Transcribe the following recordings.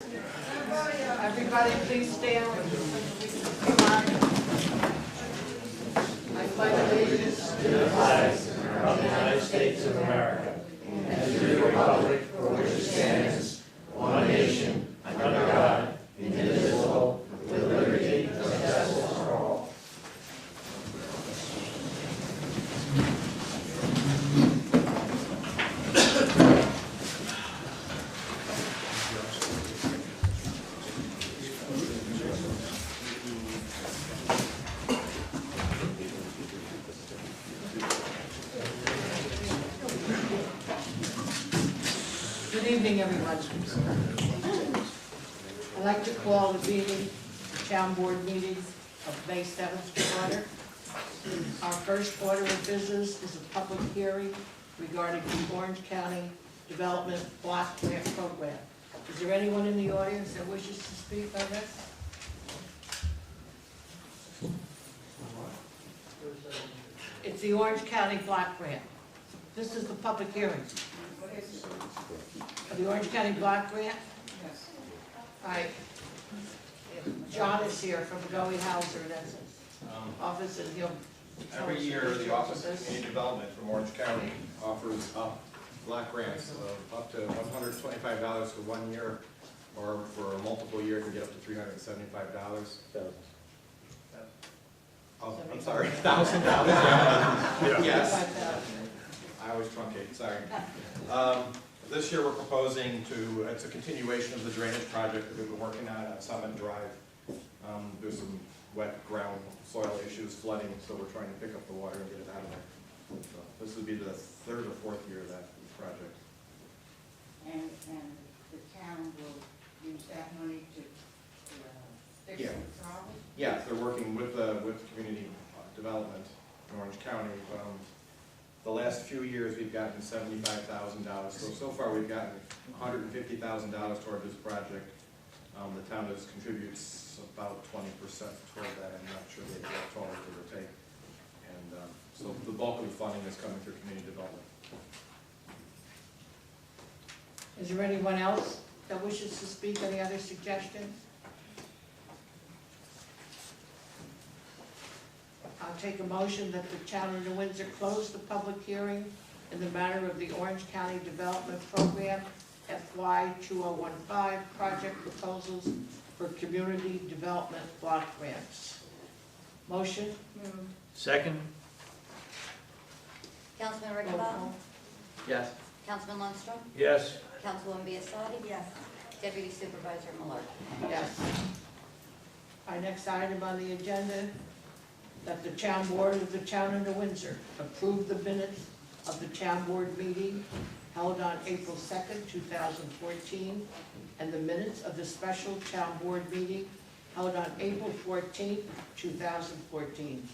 Everybody please stand. I pledge allegiance to the flag of the United States of America and to the republic for which it stands, one nation, under God, indivisible, with liberty and justice for all. Good evening, everyone. I'd like to call the town board meeting of May 7th to order. Our first order of business is a public hearing regarding the Orange County Development Block Grant Program. Is there anyone in the audience that wishes to speak on this? It's the Orange County Block Grant. This is the public hearing. The Orange County Block Grant? Yes. All right. John is here from Goey Hauser, that's his office, and he'll. Every year, the Office of Community Development from Orange County offers block grants of up to $125 for 1 year, or for multiple years, you get up to $375. Oh, I'm sorry, $1,000. Yes. I always truncate, sorry. This year we're proposing to, it's a continuation of the drainage project that we've been working on Summit Drive. There's some wet ground soil issues, flooding, so we're trying to pick up the water and get it out of there. So this would be the third or fourth year of that project. And the town will use that money to fix Yeah. the problem? Yeah, they're working with community development in Orange County. The last few years, we've gotten $75,000. So far, we've gotten $150,000 toward this project. The town contributes about 20% toward that. I'm not sure the exact total, give or take. And so the bulk of the funding is coming through community development. Is there anyone else that wishes to speak? Any other suggestions? I'll take a motion that the town of New Windsor close the public hearing in the matter of the Orange County Development Program FY 2015 project proposals for community development block grants. Motion? Second? Councilman Roll Rickenbaum? call. Yes. Councilman Lundstrom? Yes. Councilwoman Biassadi? Yes. Deputy Supervisor Millard? Yes. Our next item on the agenda, that the town board of the town of New Windsor approve the minutes of the town board meeting held on April 2nd, 2014, and the minutes of the special town board meeting held on April 14th, 2014,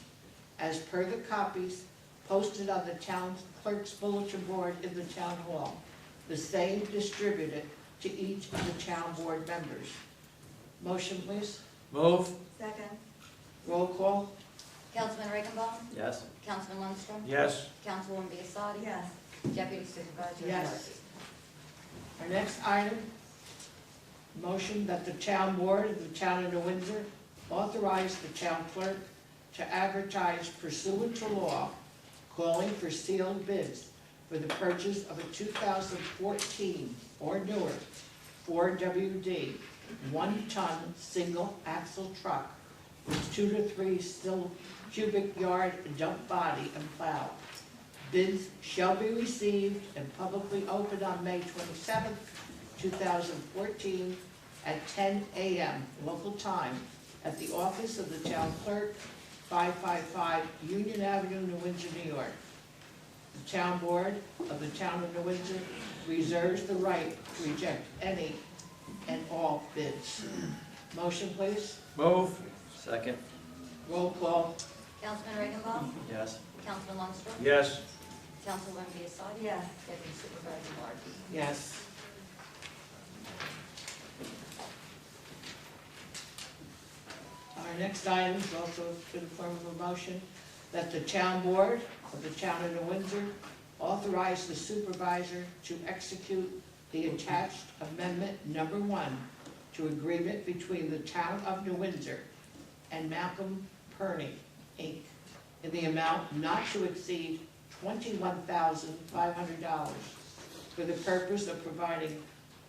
as per the copies posted on the town clerk's bulletin board in the town hall, the same distributed to each of the town board members. Motion, please. Move. Second. Roll call. Councilman Rickenbaum? Yes. Councilman Lundstrom? Yes. Councilwoman Biassadi? Yes. Deputy Supervisor Millard? Yes. Our next item, motion that the town board of the town of New Windsor authorize the town clerk to advertise pursuant to law, calling for sealed bids for the purchase of a 2014 or newer 4WD 1-ton single axle truck with 2 to 3 still cubic yard dump body and plow. Bids shall be received and publicly opened on May 27th, 2014 at 10 a.m. local time at the office of the town clerk, 555 Union Avenue, New Windsor, New York. The town board of the town of New Windsor reserves the right to reject any and all bids. Motion, please. Move. Second? Roll call. Councilman Rickenbaum? Yes. Councilman Lundstrom? Yes. Councilwoman Biassadi? Yes. Deputy Supervisor Millard? Yes. Our next item is also in the form of a motion that the town board of the town of New Windsor authorize the supervisor to execute the attached amendment number 1 to agreement between the Town of New Windsor and Malcolm Perney, Inc., in the amount not to exceed $21,500 for the purpose of providing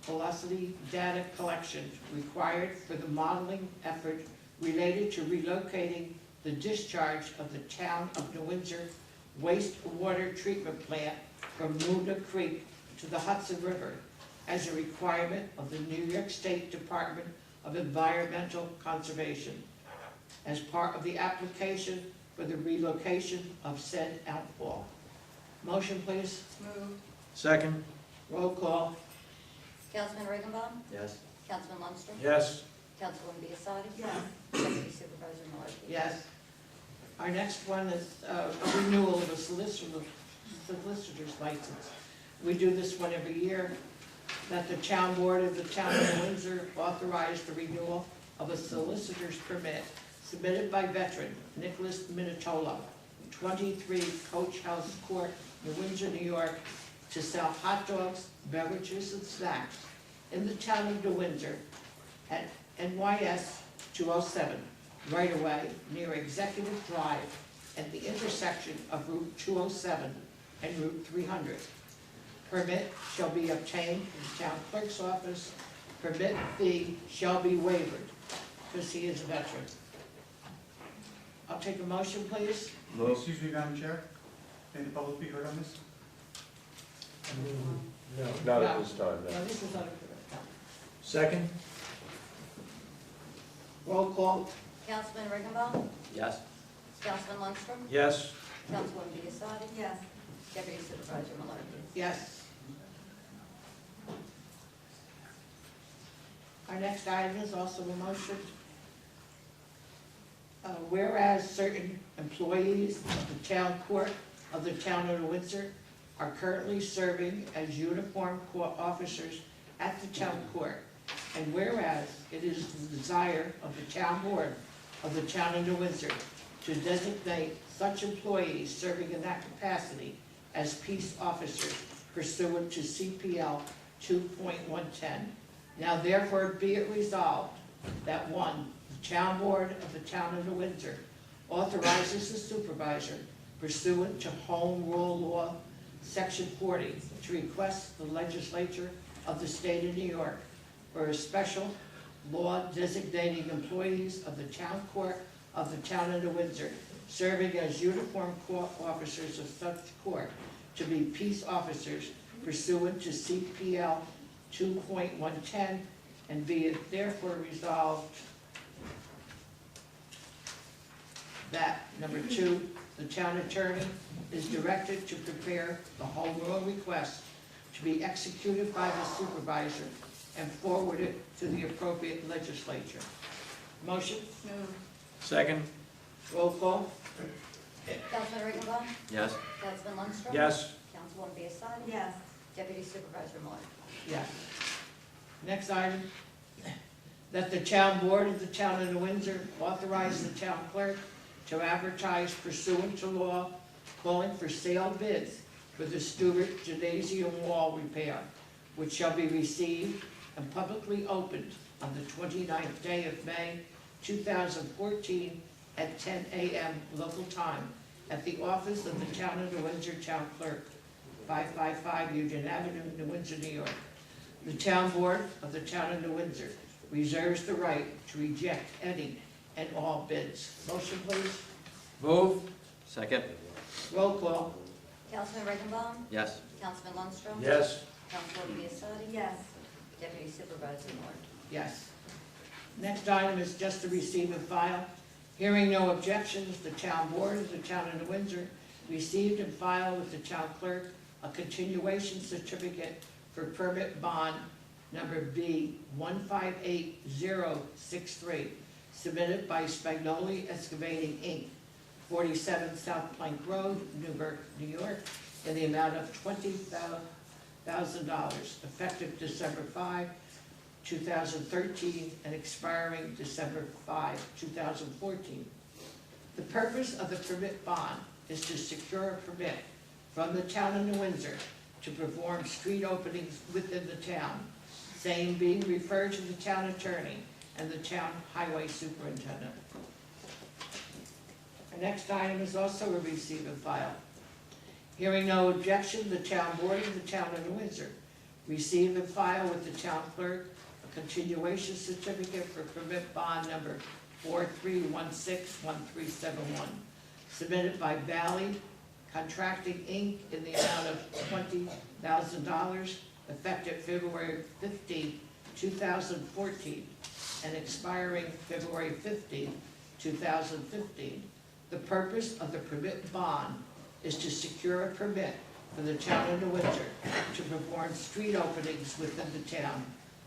velocity data collection required for the modeling effort related to relocating the discharge of the Town of New Windsor wastewater treatment plant from Moona Creek to the Hudson River as a requirement of the New York State Department of Environmental Conservation as part of the application for the relocation of said outfall. Motion, please. Move. Second. Roll call. Councilman Riggenbaum? Yes. Councilman Lundstrom? Yes. Councilwoman Biassadi? Yes. Deputy Supervisor Maloney? Yes. Our next one is a renewal of a solicitor's license. We do this one every year, that the town board of the Town of New Windsor authorize the renewal of a solicitor's permit submitted by veteran Nicholas Minatola, 23 Coach House Court, New Windsor, New York, to sell hot dogs, beverages, and snacks in the Town of New Windsor at NYS 207, right away near Executive Drive at the intersection of Route 207 and Route 300. Permit shall be obtained from the town clerk's office. Permit fee shall be waived, because he is a veteran. I'll take a motion, please. Excuse me, Madam Chair, may the public be heard on this? No. Not at this time, No, no. this is not a, Second. roll call. Councilman Riggenbaum? Yes. Councilman Lundstrom? Yes. Councilwoman Biassadi? Yes. Deputy Supervisor Maloney? Yes. Our next item is also a motion. Whereas certain employees of the town court of the Town of New Windsor are currently serving as uniformed court officers at the town court, and whereas it is the desire of the town board of the Town of New Windsor to designate such employees serving in that capacity as peace officers pursuant to CPL 2.110. Now therefore be it resolved that one, the town board of the Town of New Windsor authorizes the supervisor pursuant to Home Rule Law, Section 40, to request the legislature of the state of New York for a special law designating employees of the town court of the Town of New Windsor serving as uniformed court officers of such court to be peace officers pursuant to CPL 2.110, and be it therefore resolved that, number two, the town attorney is directed to prepare the home rule request to be executed by the supervisor and forwarded to the appropriate legislature. Motion? Move. Second. Roll call? Councilman Riggenbaum? Yes. Councilman Lundstrom? Yes. Councilwoman Biassadi? Yes. Deputy Supervisor Maloney? Yes. Next item, that the town board of the Town of New Windsor authorize the town clerk to advertise pursuant to law, calling for sale bids for the Stewart Gymnasium wall repair, which shall be received and publicly opened on the 29th day of May, 2014, at 10 a.m. local time, at the office of the Town of New Windsor Town Clerk, 555 Union Avenue, New Windsor, New York. The town board of the Town of New Windsor reserves the right to reject any and all bids. Motion, please. Move. Second. Roll call. Councilman Riggenbaum? Yes. Councilman Lundstrom? Yes. Councilwoman Biassadi? Yes. Deputy Supervisor Maloney? Yes. Next item is just to receive and file. Hearing no objections, the town board of the Town of New Windsor received and filed with the town clerk a continuation certificate for permit bond number B 158063, submitted by Spagnoli Excavating, Inc., 47 South Plank Road, Newburgh, New York, in the amount of $20,000, effective December 5, 2013, and expiring December 5, 2014. The purpose of the permit bond is to secure a permit from the Town of New Windsor to perform street openings within the town, same being referred to the town attorney and the town highway superintendent. Our next item is also a receive and file. Hearing no objection, the town board of the town of New Windsor receive and file with the town clerk a continuation certificate for permit bond number 43161371, submitted by Valley Contracting, Inc. in the amount of $20,000, effective February 15, 2014, and expiring February 15, 2015. The purpose of the permit bond is to secure a permit for the town of New Windsor to perform street openings within the town,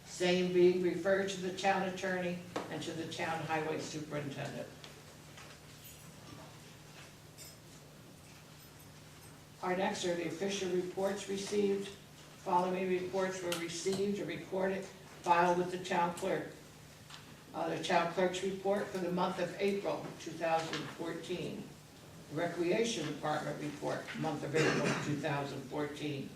same being referred to the town attorney and to the town highway superintendent. Our next are the official reports received. Following reports were received and recorded, filed with the town clerk. The town clerk's report for the month of April 2014. Recreation Department report, month of April 2014.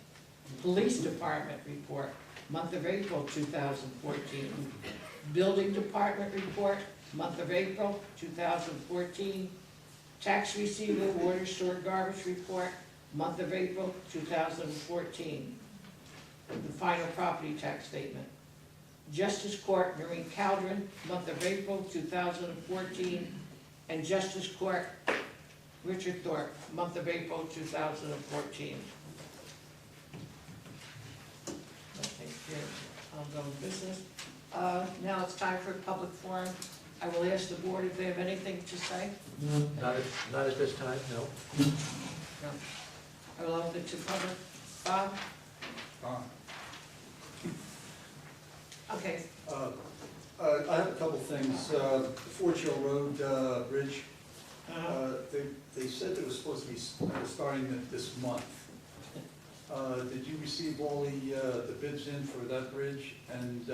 Police Department report, month of April 2014. Building Department report, month of April 2014. Tax receiver, water, sewer, garbage report, month of April 2014. The final property tax statement. Justice Court, Noreen Caldron, month of April 2014. And Justice Court, Richard Thorpe, month of April 2014. I'll go with business. Now it's time for a public forum. I will ask the board if they have anything to say. Not at this time, no. No. I will open it to public. Bob? Okay. I have a couple things. Forge Hill Road Bridge, they said it was supposed to be starting this month. Did you receive all the bids in for that bridge? And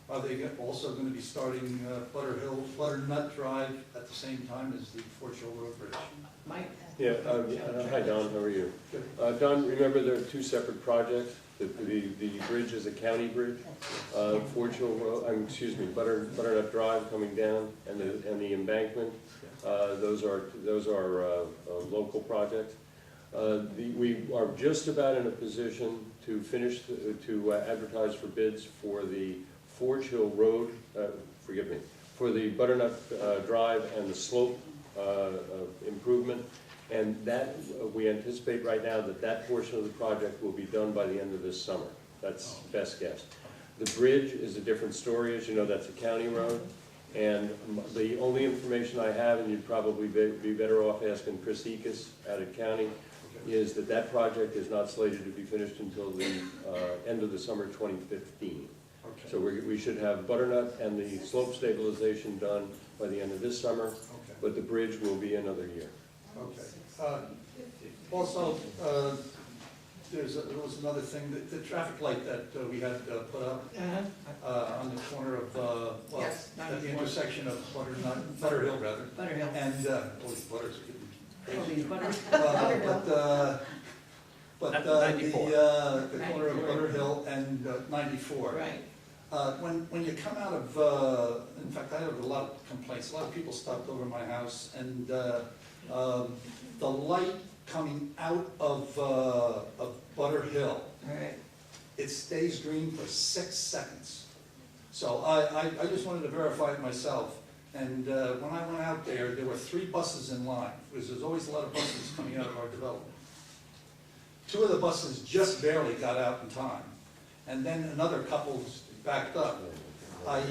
are they also going to be starting Butternut Drive at the same time as the Forge Hill Road Bridge? Mike? Yeah, hi Don, how are you? Good. Don, remember there are two separate projects. The bridge is a county bridge. Forge Hill Road, Butternut Drive coming down and the embankment. Those are local projects. We are just about in a position to finish, to advertise for bids for the Forge Hill Road, for the Butternut Drive and the slope improvement. And that, we anticipate right now that portion of the project will be done by the end of this summer. That's best guess. The bridge is a different story. As you know, that's a county road. And the only information I have, and you'd probably be better off asking Chris Ekus out of county, is that project is not slated to be finished until the end of the summer 2015. Okay. So we should have Butternut and the slope stabilization done by the end of this summer, Okay. but the bridge will be another year. Okay. Also, there was another thing, the traffic light that we had put up on the corner of, Yes, at the 94. intersection of Butterhill rather. Butterhill. And, Butter's Oh, these butter- but the 94. corner of Butterhill and 94. Right. When you come out of, in fact, I have a lot of complaints. A lot of people stopped over my house, and the light coming out of Butterhill, Right. it stays green for 6 seconds. So I just wanted to verify it myself. And when I went out there were 3 buses in line, because there's always a lot of buses coming out of our development. 2 of the buses just barely got out in time, and then another couple backed up. I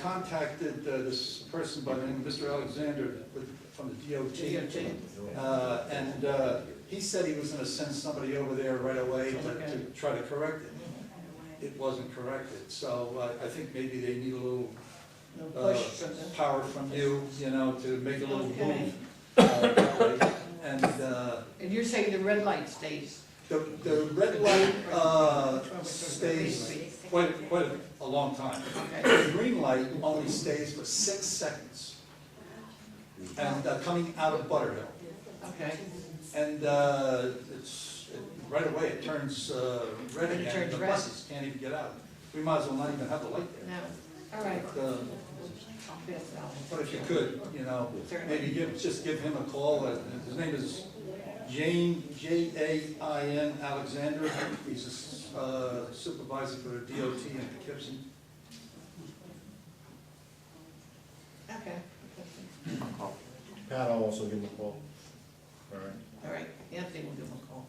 contacted this person by the name of Mr. Alexander from the DOT. And he said he was going to send somebody over there right away to try to correct it. It wasn't corrected, so I think maybe they need a little No push from the. power from you, to make a little Okay. move. That way. And And you're saying the red light stays? the red light stays quite a long time. Okay. The green light only stays for 6 seconds, and coming out of Butterhill. Okay. And right away it turns red It again, turns the red. buses can't even get out. we might as well not even have the light there. No, all right. But, I'll pass that on. but if you could, you know, Certainly. maybe just give him a call. His name is Jain Alexander. He's a supervisor for DOT in Poughkeepsie. Okay. Pat, I'll also give him a call. All right. All right, Anthony will give him a call.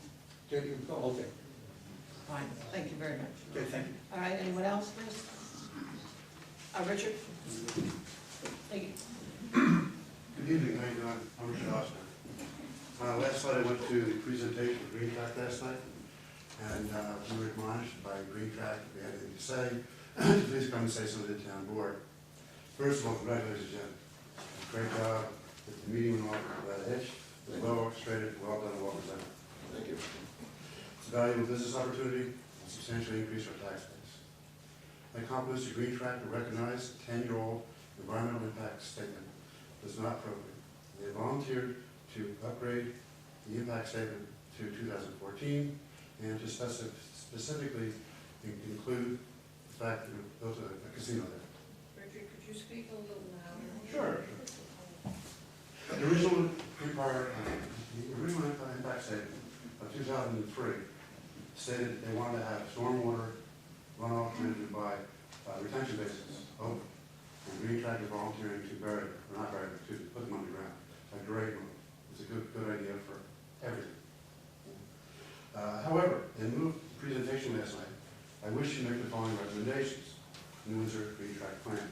Okay, you can call. Okay, Fine, thank you very much. okay, thank you. All right, anyone else, please? Richard? Thank you. Good evening, how you doing? I'm Richard Oscar. Last night I went to the presentation of Green Track last night, and we were admonished by Green Track, if we had anything to say, please come and say something to the town board. First of all, congratulations, Jen. Great job. The meeting went off without a hitch. It was well orchestrated, well done, well presented. Thank you. It's a valuable business opportunity and substantially increase our tax base. My compliments to Green Track to recognize the 10-year-old environmental impact statement was not appropriate. They volunteered to upgrade the impact statement to 2014 and to specifically include the fact that we built a casino there. Richard, could you speak a little louder? Sure. The original impact statement of 2003 stated that they wanted to have stormwater runoff managed by retention basins open. And Green Track is volunteering to bury it, or not bury it, to put them underground. A great move. It's a good idea for everything. However, in the presentation last night, I wish to make the following recommendations in the Windsor Green Track plan.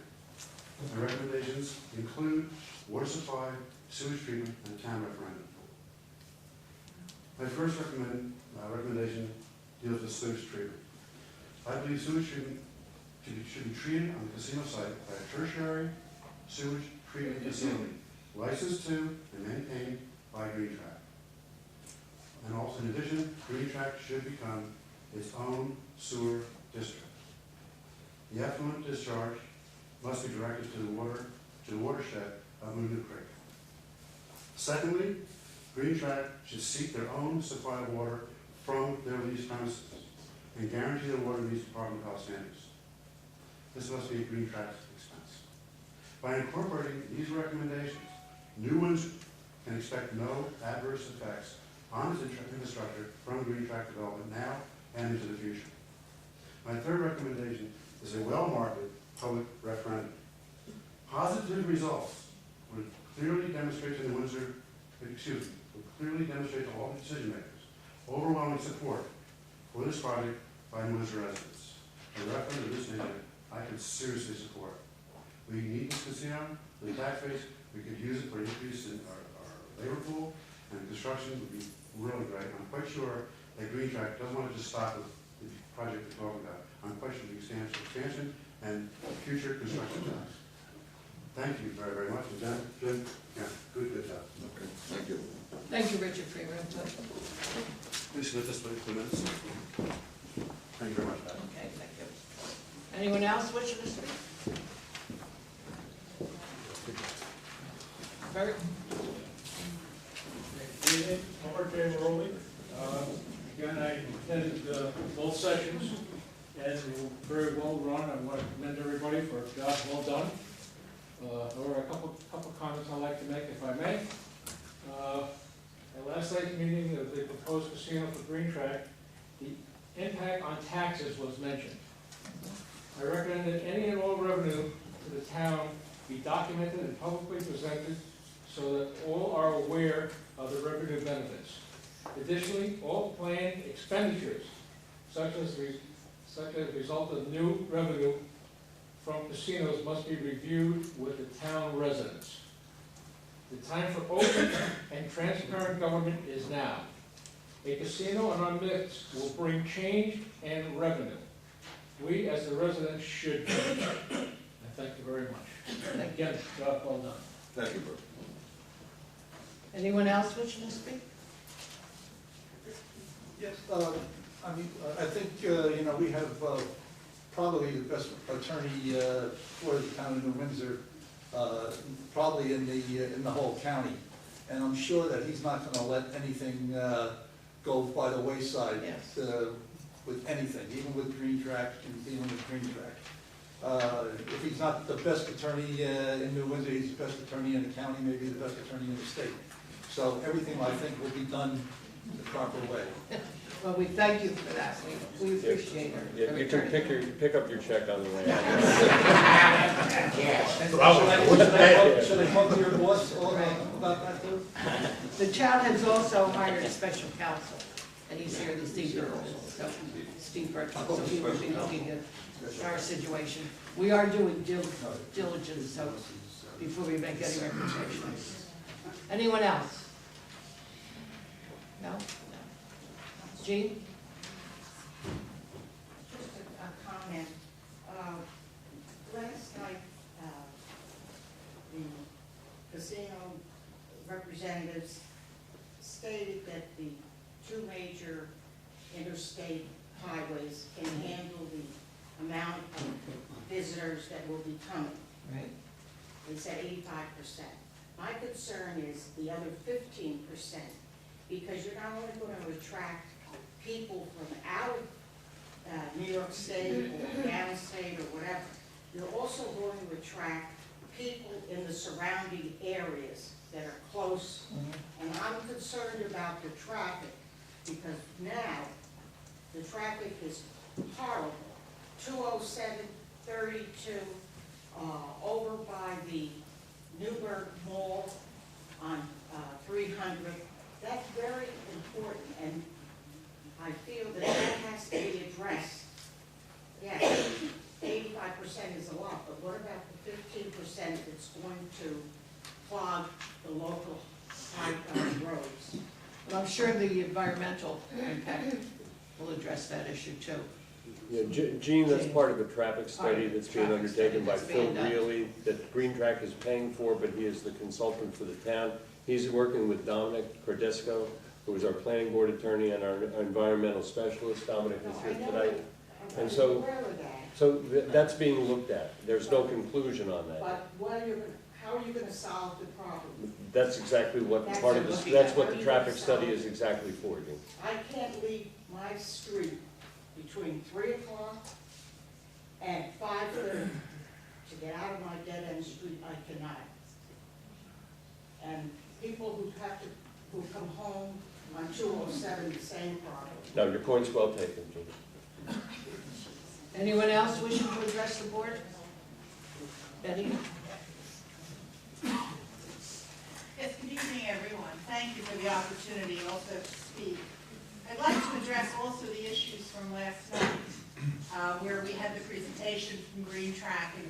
The recommendations include water supply, sewage treatment, and a town referendum. My first recommendation deals with sewage treatment. I believe sewage treatment should be treated on the casino site by a tertiary sewage treatment facility, licensed to and maintained by Green Track. And also, in addition, Green Track should become its own sewer district. The effluent discharge must be directed to the watershed of Moonoo Creek. Secondly, Green Track should seek their own supply of water from their leased premises and guarantee the water meets Department of Health standards. This must be at Green Track's expense. By incorporating these recommendations, New Windsor can expect no adverse effects on its infrastructure from Green Track development now and into the future. My third recommendation is a well-marketed public referendum. Positive results would clearly demonstrate to all the decision makers overwhelming support for this project by New Windsor residents. A referendum of this nature I could seriously support. We need this casino, the tax base, we could use it for an increase in our labor pool, and construction would be really great. I'm quite sure that Green Track doesn't want to just stop with the project we're talking about. I'm quite sure the expansion and future construction jobs. Thank you very, very much. And Jen, yeah, good job. Okay, thank you. Thank you, Richard, for your input. Please submit this within 2 minutes. Thank you very much, Pat. Okay, thank you. Anyone else wishing to speak? Bert? Good evening, Robert J. Rowley. Again, I attended both sessions, and they were very well run. I want to commend everybody for a job well done. There were a couple comments I'd like to make, if I may. At last night's meeting of the proposed casino for Green Track, the impact on taxes was mentioned. I recommend that any and all revenue to the town be documented and publicly presented so that all are aware of the revenue benefits. Additionally, all planned expenditures, such as a result of new revenue from casinos, must be reviewed with the town residents. The time for open and transparent government is now. A casino in our midst will bring change and revenue. We, as the residents, should do. And thank you very much. Again, job well done. Thank you, Bert. Anyone else wishing to speak? Yes, I think, we have probably the best attorney for the town of New Windsor, probably in the whole county. And I'm sure that he's not gonna let anything go by the wayside. Yes. with anything, even with Green Track and dealing with Green Track. If he's not the best attorney in New Windsor, he's the best attorney in the county, maybe the best attorney in the state. So everything, I think, will be done the proper way. Well, we thank you for that. We appreciate it. Yeah, you can pick up your check on the way out. And should I talk to your boss about that too? The town has also hired a special counsel, and he's here this evening also, so Steve Burton, so he will be looking at our situation. We are doing diligence, so before we make any recommendations. Anyone else? No? No. Jean? Just a comment. Last night, the casino representatives stated that the two major interstate highways can handle the amount of visitors that will be coming. Right. They said 85%. My concern is the other 15%, because you're not only going to attract people from out of New York State or downstate or whatever, you're also going to attract people in the surrounding areas that are close. And I'm concerned about the traffic, because now the traffic is horrible. 207, 32, over by the Newburgh Mall on 300. That's very important, and I feel that that has to be addressed. Yes, 85% is a lot, but what about the 15% that's going to clog the local roads? Well, I'm sure the environmental impact will address that issue too. Yeah, Gene, that's part of a traffic study that's being Traffic undertaken by study Phil that's being done. Greeley, that Green Track is paying for, but he is the consultant for the town. He's working with Dominic Cordesco, who is our planning board attorney and our environmental specialist. Dominic is here tonight. And so, aware of that, that's being looked at. There's no conclusion on that. but how are you going to solve the problem? That's exactly what That's part of what this, looking that's at. what How the do you traffic solve study it? is exactly for, Gene. I can't leave my street between 3 o'clock and 5:30 to get out of my dead-end street. I cannot. And people who come home on 207, the same problem. No, your point's well taken, Gene. Anyone else wishing to address the board? Betty? Yes, good evening, everyone. Thank you for the opportunity also to speak. I'd like to address also the issues from last night, where we had the presentation from Green Track, and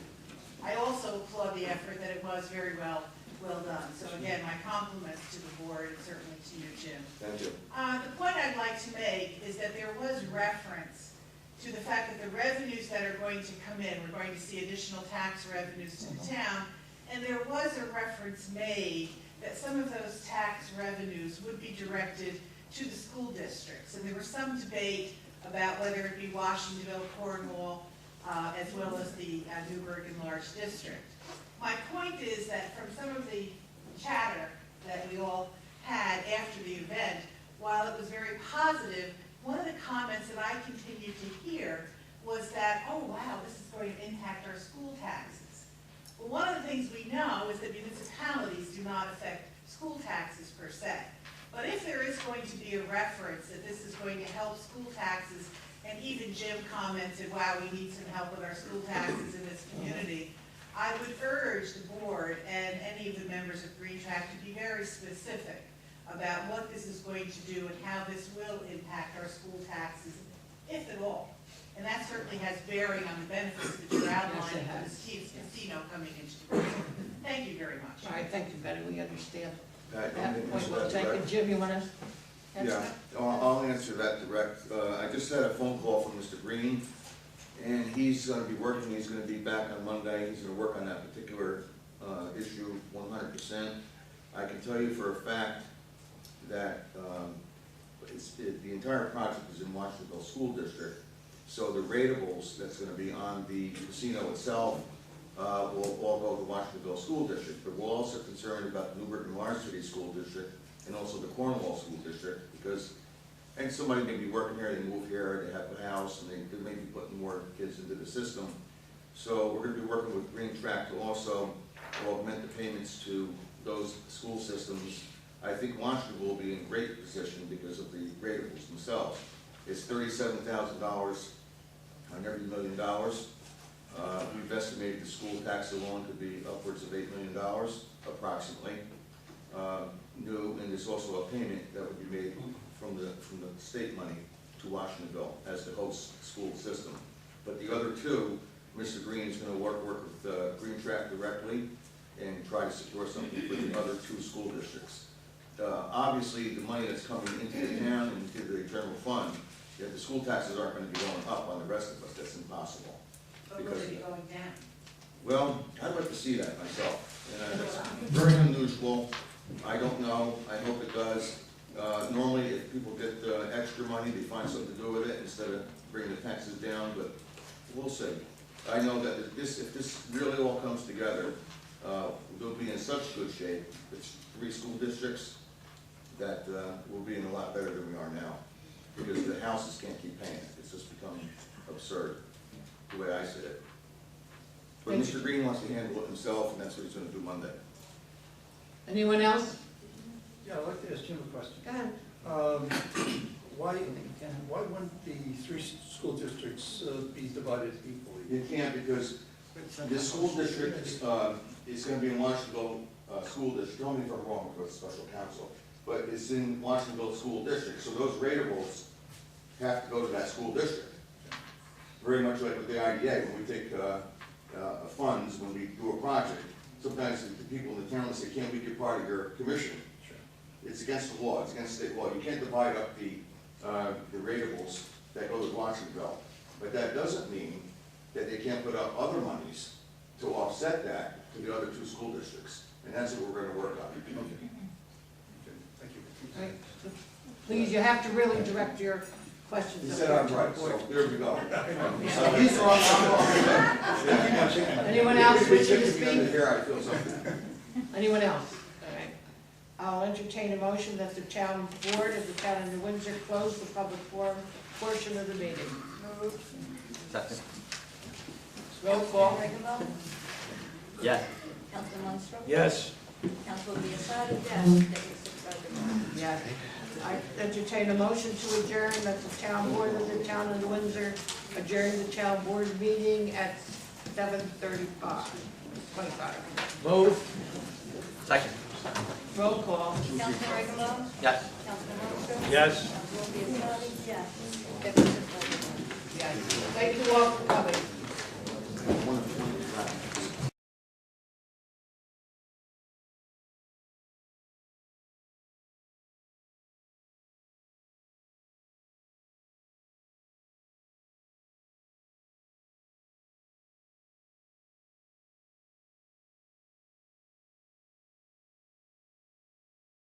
I also applaud the effort that it was very well done. So again, my compliments to the board and certainly to you, Jim. Thank you. The point I'd like to make is that there was reference to the fact that the revenues that are going to come in, we're going to see additional tax revenues to the town, and there was a reference made that some of those tax revenues would be directed to the school districts. And there was some debate about whether it be Washingtonville, Cornwall, as well as the Newburgh Enlarged District. My point is that from some of the chatter that we all had after the event, while it was very positive, one of the comments that I continued to hear was that, oh wow, this is going to impact our school taxes. Well, one of the things we know is that municipalities do not affect school taxes per se. But if there is going to be a reference that this is going to help school taxes, and even Jim commented, wow, we need some help with our school taxes in this community, I would urge the board and any of the members of Green Track to be very specific about what this is going to do and how this will impact our school taxes, if at all. And that certainly has bearing on the benefits that you're outlining for the casino coming into the region. Thank you very much. All right, thank you, Betty, we understand. I'll That point answer well that taken. direct. Jim, you want to answer Yeah, that? I'll answer that direct. I just had a phone call from Mr. Green, and he's gonna be working, he's gonna be back on Monday, he's gonna work on that particular issue 100%. I can tell you for a fact that the entire project is in Washingtonville School District, so the ratables that's gonna be on the casino itself will all go to Washingtonville School District, but we're also concerned about the Newburgh and Lawrence City School District and also the Cornwall School District, because and somebody may be working here, they move here, they have a house, and they may be putting more kids into the system. So we're gonna be working with Green Track to also augment the payments to those school systems. I think Washington will be in great position because of the gradables themselves. It's $37,000 on every $1 million. We've estimated the school tax alone could be upwards of $8 million, approximately. New, and there's also a payment that would be made from the state money to Washingtonville as the host school system. But the other two, Mr. Green is gonna work with Green Track directly and try to secure something for the other two school districts. Obviously, the money that's coming into the town and into the general fund, the school taxes aren't gonna be going up on the rest of us, that's impossible. But will it be going down? Well, I'd like to see that myself, and it's very unusual. I don't know, I hope it does. Normally, if people get extra money, they find something to do with it instead of bringing the taxes down, but we'll see. I know that if this really all comes together, we'll be in such good shape, it's 3 school districts, that we'll be in a lot better than we are now. Because the houses can't keep paying it, it's just become absurd, the way I see it. But Mr. Green wants to handle it himself, and that's what he's gonna do Monday. Anyone else? Yeah, I'd like to ask Jim a question. Go ahead. Why wouldn't the 3 school districts be divided equally? You can't, because this school district is gonna be in Washingtonville School District. Tell me if I'm wrong with special counsel, but it's in Washingtonville School District, so those ratables have to go to that school district. Very much like with the IDA, when we take funds, when we do a project, sometimes the people in the town say, can't we get part of your commission? It's against the law, it's against state law. You can't divide up the ratables that go to Washingtonville. But that doesn't mean that they can't put up other monies to offset that to the other 2 school districts. And that's what we're gonna work on. Thank you. Right. Please, you have to really direct your questions. He up said there I'm to right, the board. so there we go. Yeah. So he's wrong, I'm wrong. Anyone else We wishing to took together speak? here, I feel something. Anyone else? All right. I'll entertain a motion that the town board of the town of New Windsor close the public forum portion of the meeting. Second. Roll call. Councilman Regenbaum? Yes. Councilman Lundstrom? Yes. Councilman Biassiata? Yes. Deputy Supervisor Morton? Yes. I entertain a motion to adjourn that the town board of the town of New Windsor adjourn the town board meeting at 7:25. Move. Second. Roll call. Councilman Regenbaum? Yes. Councilman Lundstrom? Yes. Councilman Biassiata? Yes. Deputy Supervisor Morton? Yes. Thank you all for coming.